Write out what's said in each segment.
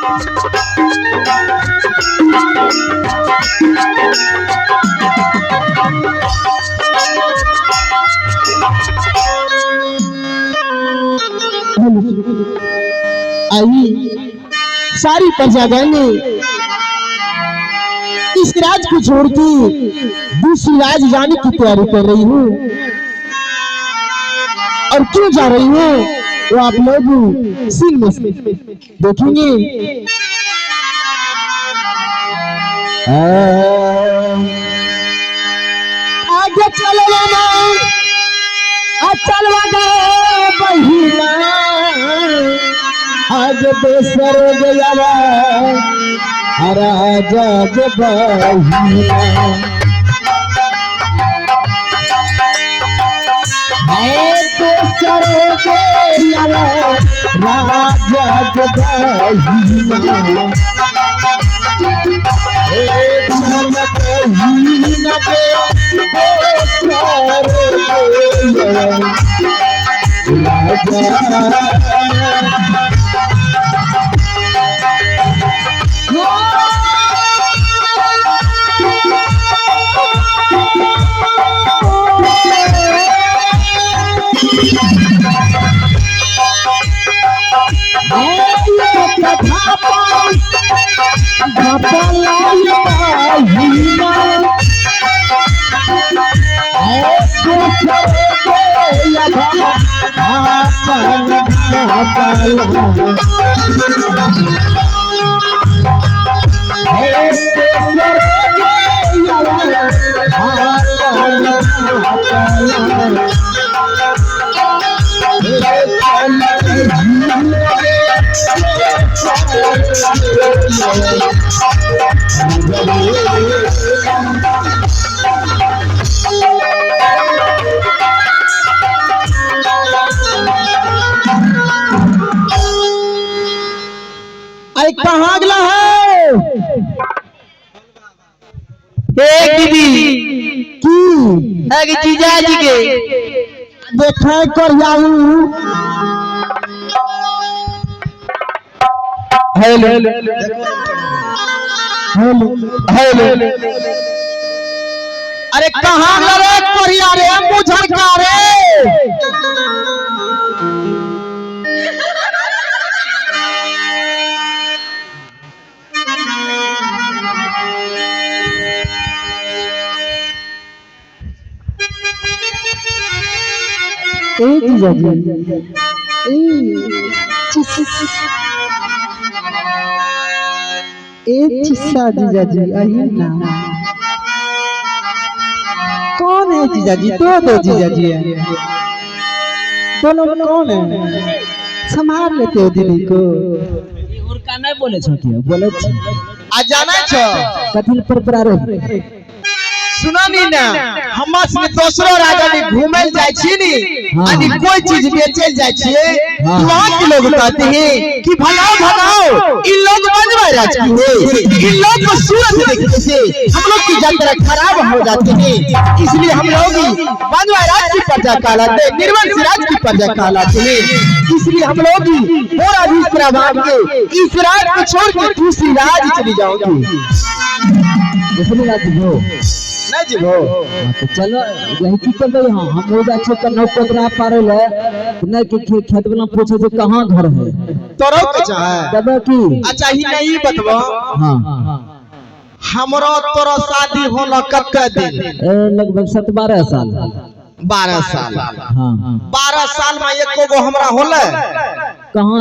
आई सारी प्रजागण इस राज को छोड़ के दूसरी राज जाने की तैयारी कर रही हूँ। और क्यों जा रही हूँ वो आप लोग सीन में देखेंगे। आगे चलो चलवा गए बहिना आज बेसर गया राजा बहिना बेसर गया राजा बहिना कहाँ गला है दीदी की जीजा जी के देखे कर जाऊ। हेलो हेलो हेलो अरे कहाँ गए कोरिया रे मुझर का रे जीजा जी आइए ना। कौन है जीजा जी? दो जीजा जी है। दोनों कौन है? संभाल लेते हो दीदी को। और का नहीं बोले छो क्या बोले छो आ जाना छो कथि पर रहे सुनानी ना हम दोसरो राजा में घूमल जाय छी नी अनि कोई चीज बेचल जाय छिए वहां के लोग कहते हैं कि भगाओ इन लोग बनवा राज की है इन लोग को सूरत देखने से हम लोग की यात्रा खराब हो जाती है इसलिए हम लोग बनवा राज की प्रजा कहलाते हैं निर्वंश राज की प्रजा कहलाते हैं इसलिए हम लोग पूरा भी प्रभाव के इस राज को छोड़ के दूसरी राज चली जाओगे। दूसरी राज हो नहीं जी वो तो चलो यही की कर रहे हैं हम रोज अच्छे कर नौ पकड़ा पारे ले नहीं कि खेत वाला पूछे जे कहां घर है तोरो के चाहे तब की अच्छा ही नहीं बतबो। हां हमरो तोरो शादी होला कब दिन लगभग 12 साल 12 साल। हां 12 साल में एको गो हमरा होला कहां?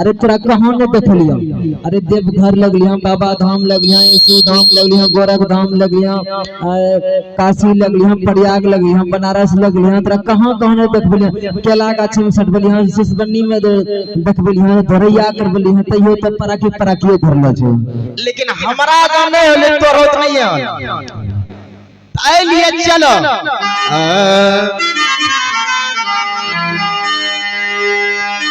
अरे तोरा कहां ने देख लिया? अरे देवघर लग लिया, बाबा धाम लग लिया, यशु धाम लग लिया, गोरख धाम लग लिया, काशी लग लिया, प्रयाग लग लिया, बनारस लग लिया। तोरा कहां कहां ने देख लिया? केला गाछी में सट लिया, सिसबन्नी में देख लिया, धरैया कर लिया, तइयो त पराकी घर ल छै। लेकिन हमरा गांव में होले तोरो नहीं है आए लिए चलो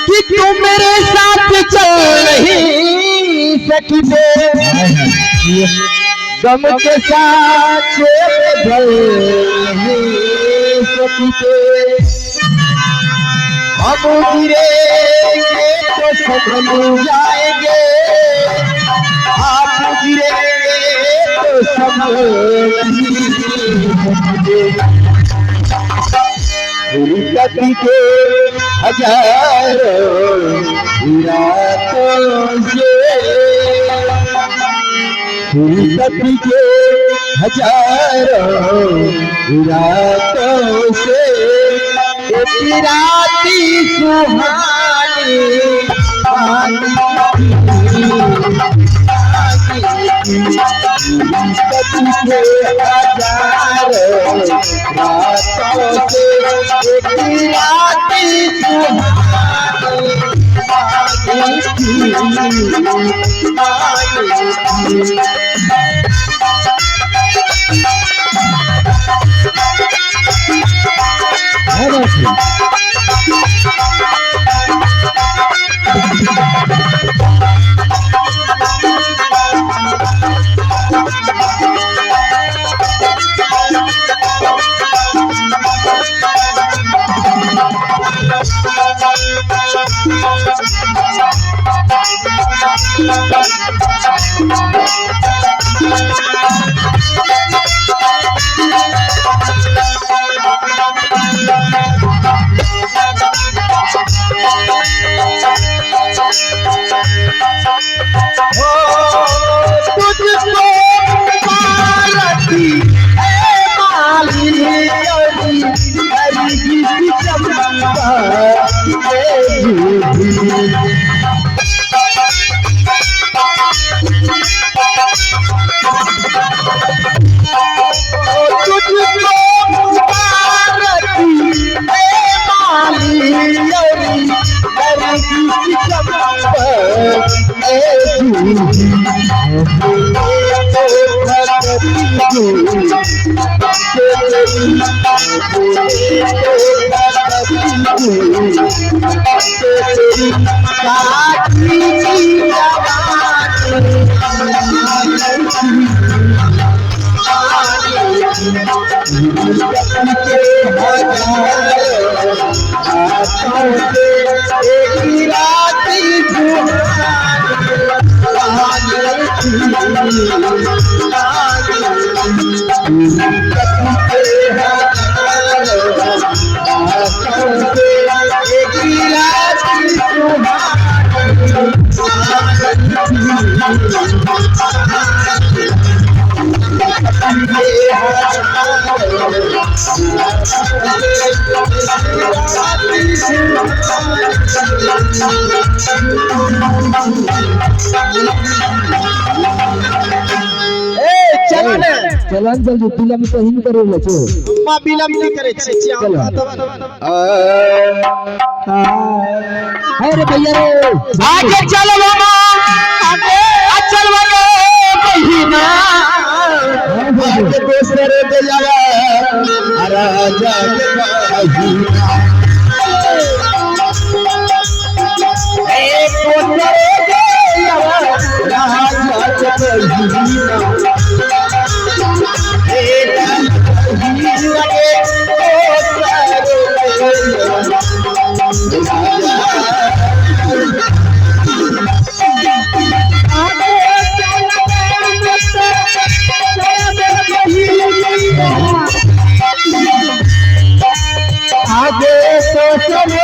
कि तुम मेरे साथ चल नहीं सकते गम के साथ चल नहीं सकते हम गिरेंगे तो संभल जाएंगे कभी के हजारों रातों से कभी के हजारों रातों से एक राती सुहानी कभी के हजारों रातों से एक राती चलन जल्दी बिलम तो ही करे ले छो मां बिलम नहीं करे छे अरे भैया रे आगे चलो मामा आगे चल वाले बहिना आगे दूसरे दे जावा राजा के बहिना एक दूसरे दे जावा राजा के बहिना आगे तो चले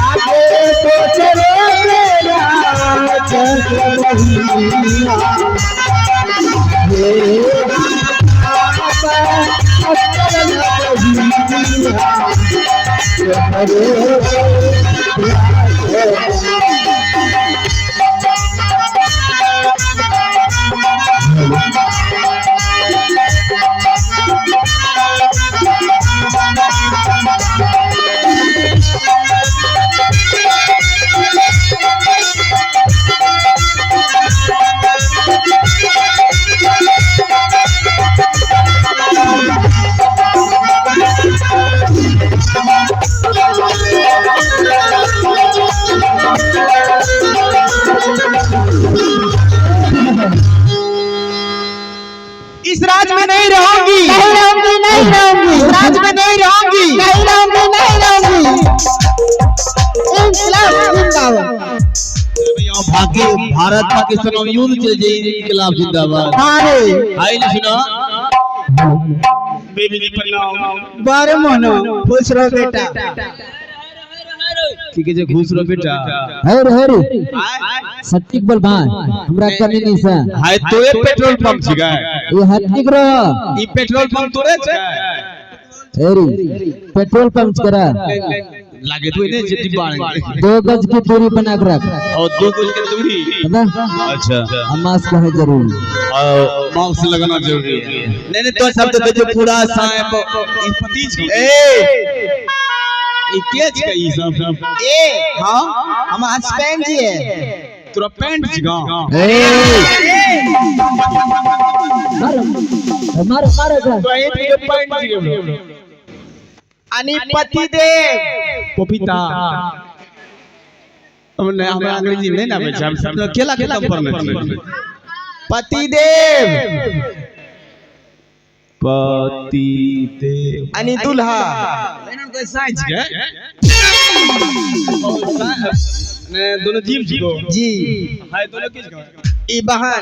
आगे तो चले इस राज में नहीं रहूंगी, नहीं रहूंगी, नहीं रहूंगी, इस राज में नहीं रहूंगी, नहीं रहूंगी, नहीं रहूंगी। इंकलाब जिंदाबाद। भारत पाकिस्तान युद्ध चल जाए के खिलाफ जिंदाबाद। हाँ रे आई नहीं सुना बेबी जी प्रणाम। बारे मोनो खुश रहो बेटा। ठीक है जे घुस रो बेटा। हर हर सत्तिक बल भाई हमरा कने नहीं सा हाय तोरे पेट्रोल पंप छिगा। ये हत्तिक रो ई पेट्रोल पंप तोरे छै। हेरी पेट्रोल पंप करा लागे तो इने जितनी बार 2 गज की दूरी बना के रख और 2 गज की दूरी। पता अच्छा हम मास्क है जरूरी और मास्क लगाना जरूरी है। नहीं तो सब तो जो पूरा सांप ई पति छ ए ई के छ ई सब ए हां हम हस्बैंड जी है तोरा पैंट छिगा। मार मार तो ये पैंट छिगा अनि पति देव पपीता हमने हमरा अंग्रेजी नहीं ना आवे हम सब केला के दम पर में पति देव पति देव अनि दुल्हा लेना तो साइज के ने दोनों जीव छिको जी हाय दोनों किस का ई बहन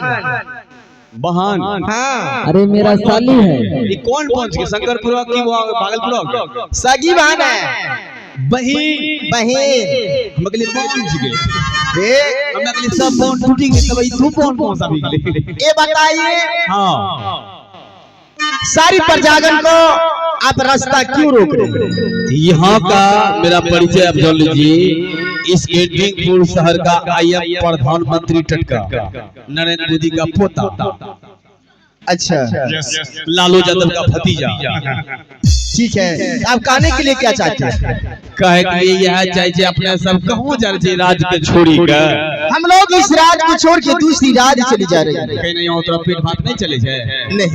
बहन। हाँ अरे मेरा साली है ये कौन पहुंच के शंकरपुरा की वो भागलपुरा सगी बहन है बहन बहन हम अगले पहुंच गए देख हम अगले सब फोन टूटी गए तब तू कौन पहुंचा भी गए। ये बताइए हां सारी प्रजागण को आप रास्ता क्यों रोक रहे हैं? यहाँ का मेरा परिचय आप जान लीजिए। इस गेटिंगपुर शहर का आईएम प्रधानमंत्री टटका नरेंद्र मोदी का पोता अच्छा लालू यादव का भतीजा। ठीक है आप कहने के लिए क्या चाहते हैं? कहे के लिए यह चाहिए अपने सब कहूँ जा रहे राज्य के छोड़ी का हम लोग इस राज्य को छोड़ के दूसरी राज्य चली जा रही है। कहीं नहीं उतना पेट भात नहीं चले जाए नहीं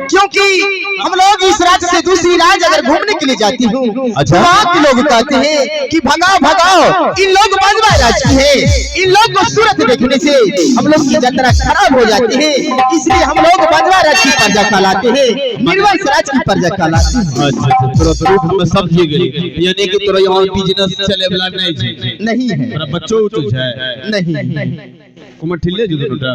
क्योंकि हम लोग इस राज्य से दूसरी राज्य अगर घूमने के लिए जाती हूँ अच्छा। वहाँ के लोग कहते हैं कि भगाओ भगाओ इन लोग बजवा राज्य के हैं। इन लोग को सूरत देखने से हम लोग की यात्रा खराब हो जाती है, इसलिए हम लोग बजवा राज्य की प्रजा कहलाते हैं, निर्वंश राज्य की प्रजा कहलाते हैं। अच्छा तोरा रूप में समझ गई यानी कि तोरा यहाँ बिजनेस चले वाला नहीं है। नहीं है तोरा बच्चों तो है नहीं कुमार ठिल्ले जो बेटा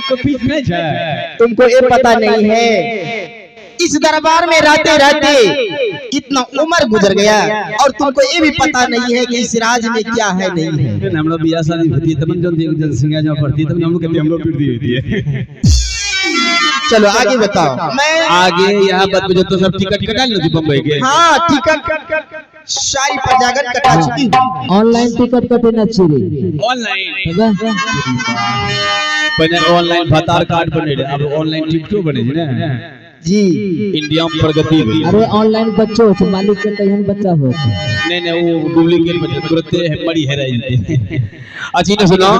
को पीछ नहीं है। तुमको ये पता नहीं है इस दरबार में रहते रहते इतना उम्र गुजर गया और तुमको ये भी पता नहीं है कि इस राज्य में क्या है नहीं है। हमरा बियाह शादी होती है तब जन सिंगा जब पड़ती तब हम लोग कहते हम लोग पीट दी होती है। चलो आगे बताओ। मैं आगे यहाँ बात में जो तो सब टिकट कटा लो बम्बई के। हाँ टिकट सारी प्रजागण कटा चुकी हूँ। ऑनलाइन टिकट कटे ना चाहिए ऑनलाइन पहले ऑनलाइन भतार कार्ड बने अब ऑनलाइन टिकटो बने ना जी इंडिया में प्रगति हुई। अरे ऑनलाइन बच्चों हो मालिक के कहीं बच्चा हो नहीं वो डुप्लीकेट बच्चे तुरंत मरी है रही। अच्छी ना सुनो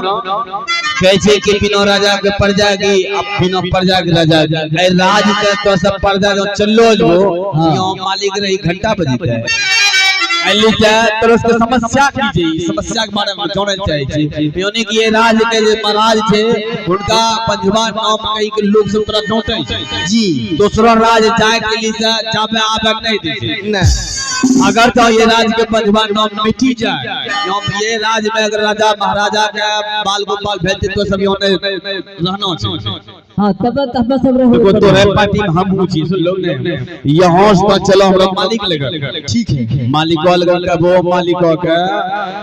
कैसे कि बिना राजा के प्रजा की अब बिना प्रजा के राजा की राज के तो सब प्रजा जो चलो जो यहाँ मालिक रही घंटा बजता है तो उसके समस्या की चाहिए समस्या के बारे में जानना चाहिए यानी कि ये राज के जो महाराज थे उनका पंजवा नाम कई के लोग सब तरह नोटे जी दूसरा राज जाए के लिए जहाँ पे आप नहीं देते न अगर तो ये राज के पंजवा नाम मिटी जाए ये राज में अगर राजा महाराजा के बाल गोपाल भेजते तो सब यहाँ रहना चाहिए। हाँ तब सब रहो तो है पार्टी में हम पूछी सुन लोग ने यहाँ से चलो हम मालिक लेकर ठीक है मालिक का वो मालिक का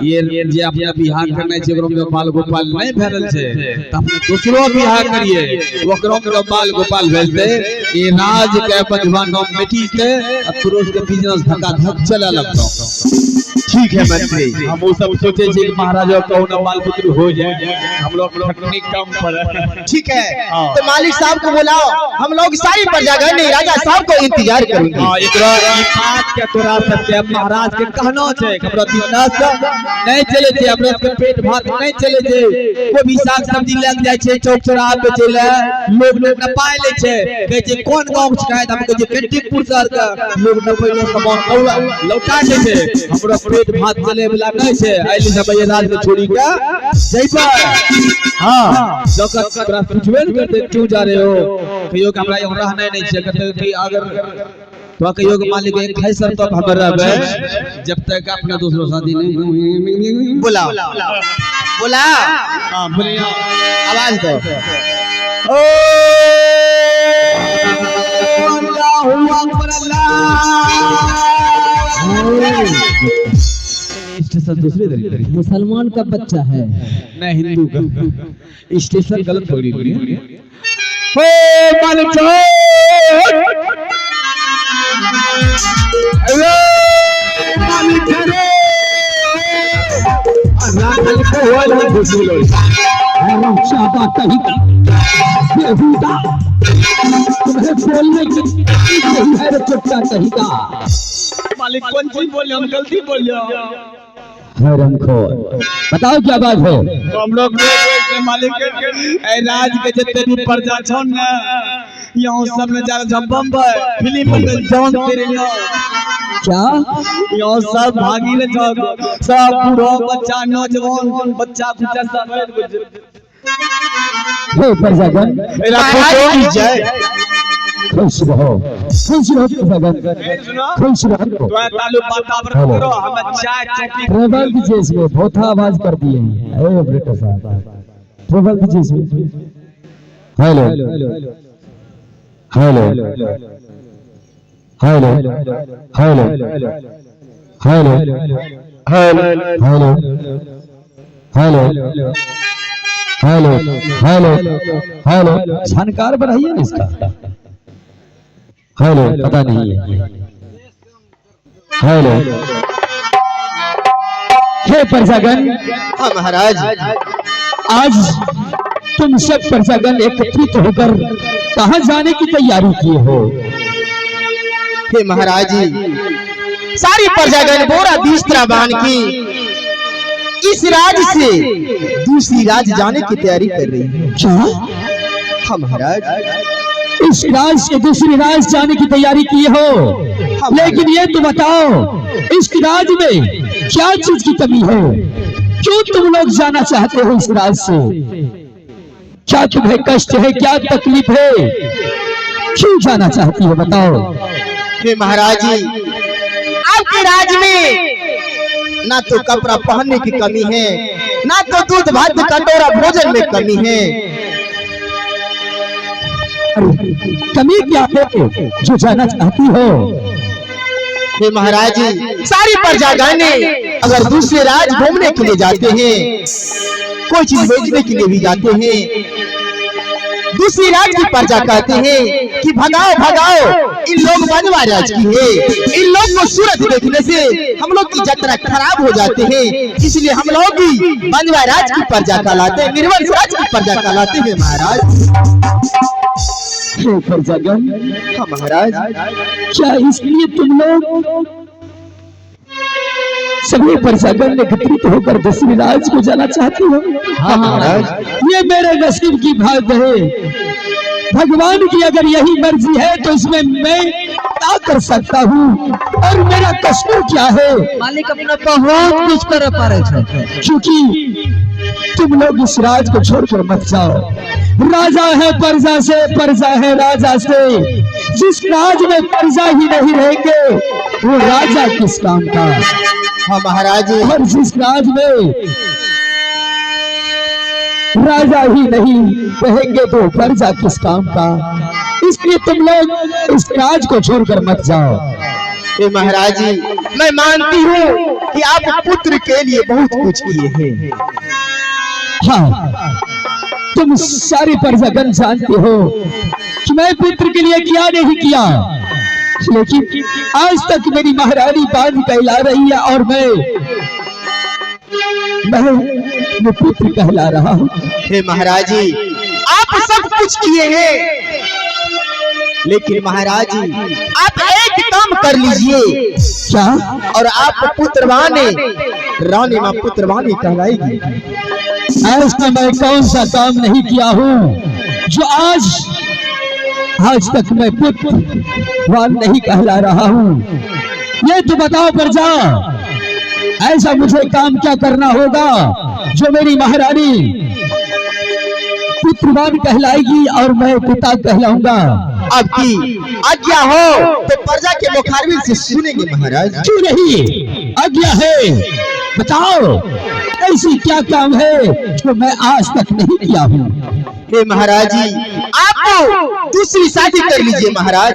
ये जे अपने बिहार करने छे ओकरो में बाल गोपाल नहीं भरल छे त अपने दूसरो बिहार करिए ओकरो में बाल गोपाल भेज दे ये राज के पंजवा नाम मिटी से अब पुरुष के बिजनेस धक्का धक चला लगता। ठीक है मंत्री हम वो सब सोचे छे कि महाराजा कौन बाल पुत्र हो जाए हम लोग तकनीक कम पर। ठीक है तो मालिक साहब को बुलाओ हम लोग सारी प्रजागण ने राजा साहब को इंतजार करेंगे। हां एकरा ई बात के तोरा सत्य महाराज के कहना छै हमरा बिजनेस नहीं चले छे हमरा के पेट भात नहीं चले छे कोई भी साग सब्जी लग जाय छे चौक चौराहा पे चले लोग न पाए ले छे कहे छे कौन गांव शिकायत हम कहे छे कंटीपुर शहर का लोग न पहिले सामान लौटा दे छे हमरा पेट भात चले वाला नहीं छे आइली सब ये राज के छोड़ी के जइबा। हां जगत तोरा पूछबे न करते क्यों जा रहे हो कहियो कि हमरा यहाँ रहना नहीं छे कहते कि अगर तो कहियो के मालिक एक है सर तो हम रहबे जब तक अपना दूसरों शादी नहीं बोला बोला हाँ बोलिए आवाज दो। ओ अल्लाहु अकबर स्टेशन दूसरे तरीके मुसलमान का बच्चा है। नहीं हिंदू का स्टेशन गलत पकड़ी हुई है। हो मालिक साहब हेलो मालिक रे अल्लाह को वाला दूसरी लोग हम शादा कहीं का बेहुदा तुम्हें बोलने की नहीं है रे चुपका कहीं का। मालिक कौन सी बोले हम गलती बोल जाओ हरामखोर बताओ क्या बात है। हम लोग मालिक ए राज के जितने भी प्रजा छन ना यहाँ सब ने जा बम्बई फिल्म में जान तेरे ना क्या यहाँ सब भागी ले जाओ सब बूढ़ा बच्चा नौजवान बच्चा कुचा सब हे प्रजागण महाराज की जय। खुश रहो प्रजागण खुश रहो। तो तालु वातावरण करो हम चाय चटनी ट्रेवल दीजिए इसमें बहुत आवाज कर दिए हैं। ए बेटा साहब ट्रेवल दीजिए इसमें। Hello hello hello hello hello hello hello hello hello hello जानकार बढ़ाइए ना इसका। हेलो पता नहीं है। हेलो हे प्रजागण हाँ महाराज आज तुम सब प्रजागण एकत्रित होकर कहाँ जाने की तैयारी किए हो। हे महाराज जी सारी प्रजागण बोरा बिस्तरा बांध की इस राज से दूसरी राज जाने की तैयारी कर रही है। क्या हाँ महाराज इस राज से दूसरी राज जाने की तैयारी किए हो। लेकिन ये तो बताओ इस राज में क्या चीज की कमी है, क्यों तुम लोग जाना चाहते हो इस राज से। क्या तुम्हें कष्ट है, क्या तकलीफ है, क्यों जाना चाहती हो बताओ। हे महाराज जी आपके राज में ना तो कपड़ा पहनने की कमी है, ना तो दूध भात कटोरा भोजन में कमी है। कमी क्या है जो जाना चाहती हो। हे महाराज जी सारी प्रजागण अगर दूसरे राज घूमने के लिए जाते हैं, कोई चीज बेचने के लिए भी जाते हैं, दूसरी राज की प्रजा कहते हैं कि भगाओ भगाओ इन लोग बनवा राज की है, इन लोग को सूरत देखने से हम लोग की यात्रा खराब हो जाते हैं, इसलिए हम लोग भी बनवा राज की प्रजा कहलाते हैं, निर्वंश राज की प्रजा कहलाते हैं महाराज। प्रजागण हाँ महाराज क्या इसलिए तुम लोग सभी प्रजागण एकत्रित होकर दूसरी राज को जाना चाहती हो। हाँ महाराज ये मेरे नसीब की बात है, भगवान की अगर यही मर्जी है तो इसमें मैं क्या कर सकता हूँ और मेरा कसूर क्या है। मालिक अपना बहुत कुछ कर पा रहे थे, क्योंकि तुम लोग इस राज को छोड़कर मत जाओ। राजा है प्रजा से, प्रजा है राजा से। जिस राज में प्रजा ही नहीं रहेंगे वो राजा किस काम का। हाँ महाराज और जिस राज में राजा ही नहीं रहेंगे तो प्रजा किस काम का। इसलिए तुम लोग इस राज को छोड़कर मत जाओ। हे महाराज जी मैं मानती हूँ कि आप पुत्र के लिए बहुत कुछ किए हैं। हाँ तुम सारी प्रजागण जानते हो कि मैं पुत्र के लिए क्या नहीं किया, लेकिन आज तक मेरी महारानी बांध कहला रही है और मैं पुत्र कहला रहा हूँ। हे महाराज जी आप सब कुछ किए हैं, लेकिन महाराज जी आप एक काम कर लीजिए। क्या? और आप पुत्रवानी रानी माँ पुत्रवानी कहलाएगी। ऐसा मैं कौन सा काम नहीं किया हूँ जो आज तक मैं पुत्रवान नहीं कहला रहा हूँ। ये तो बताओ प्रजा, ऐसा मुझे काम क्या करना होगा जो मेरी महारानी पुत्रवान कहलाएगी और मैं पिता कहलाऊंगा। आपकी आज्ञा हो तो प्रजा के मुखारबिन से सुनेंगे महाराज। क्यों नहीं, आज्ञा है, बताओ ऐसी क्या काम है जो मैं आज तक नहीं किया हूँ। हे महाराज जी, आप तो दूसरी शादी कर लीजिए महाराज।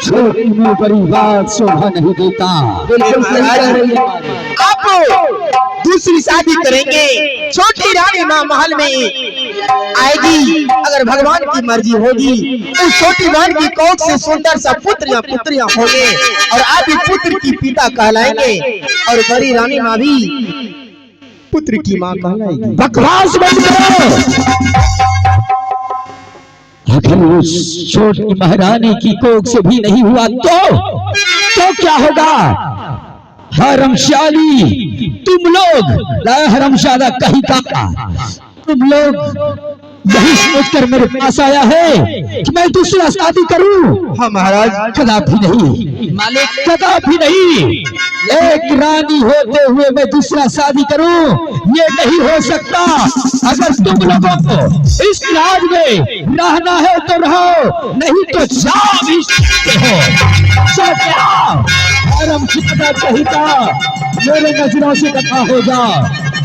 छोटी में बड़ी बात शोभा नहीं देता। बिल्कुल सही कह रही है। आप दूसरी शादी करेंगे, छोटी रानी माँ महल में आएगी। अगर भगवान की मर्जी होगी तो छोटी बहन की कोख से सुंदर सा पुत्र या पुत्रियां होंगे और आप भी पुत्र की पिता कहलाएंगे और बड़ी रानी माँ भी पुत्र की माँ कहलाएगी। बकवास बंद करो। अगर उस छोटी महारानी की कोख से भी नहीं हुआ तो क्या होगा? हरमशाली तुम लोग, हरमशादा कहीं का तुम लोग यही सोचकर मेरे पास आया है कि मैं दूसरा शादी करूं? हाँ महाराज। कदापि नहीं मालिक, कदापि नहीं। एक रानी होते हुए मैं दूसरा शादी करूं, ये नहीं हो सकता। अगर तुम लोगों को इस राज में रहना है तो रहो, नहीं तो जा भी सकते हो। हरमशादा कहीं का मेरे नजरों से दफा हो जा,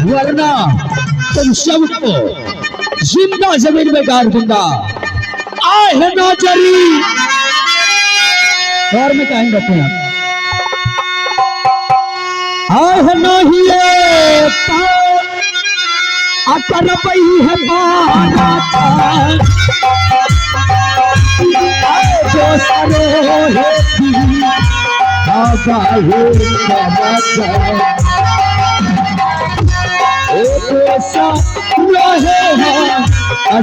वरना तुम सबको जिंदा जमीन में गाड़ दूंगा। आए है नौचरी और में कहेंगे अपने आए है नहीं अकर पही है जो सरे रहे हैं